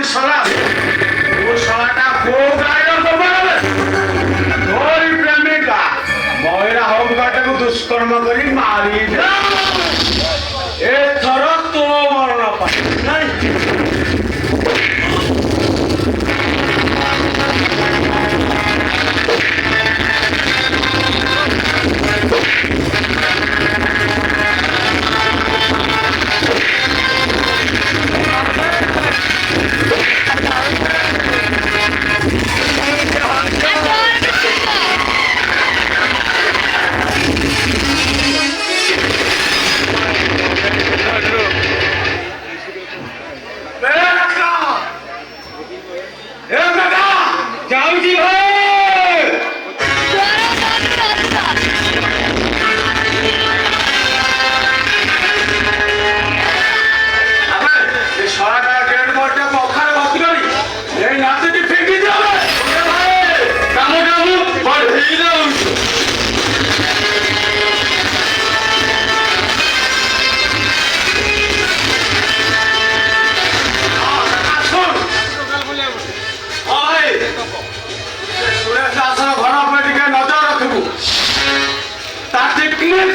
শালা ও শালাটা কো গায়ক বানাবে তোর প্রেমিকা ময়রা হোক গাটাকে দুষ্কর্ম করি মারি দে এথর তো মরণ পাই নাই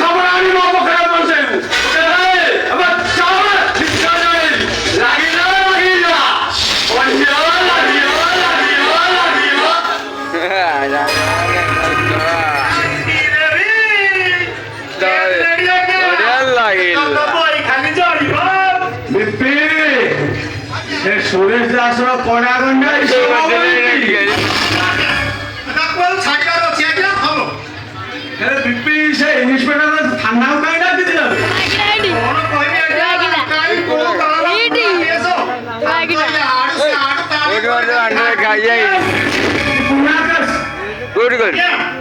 খবর আমি অপখানে পৌঁছাইব সুরেশ দাসর কড়া গন্ডা বিপি সে ইংলিশ মিডিয়াম ঠান্ডাও খাই না দিতে যাবে good.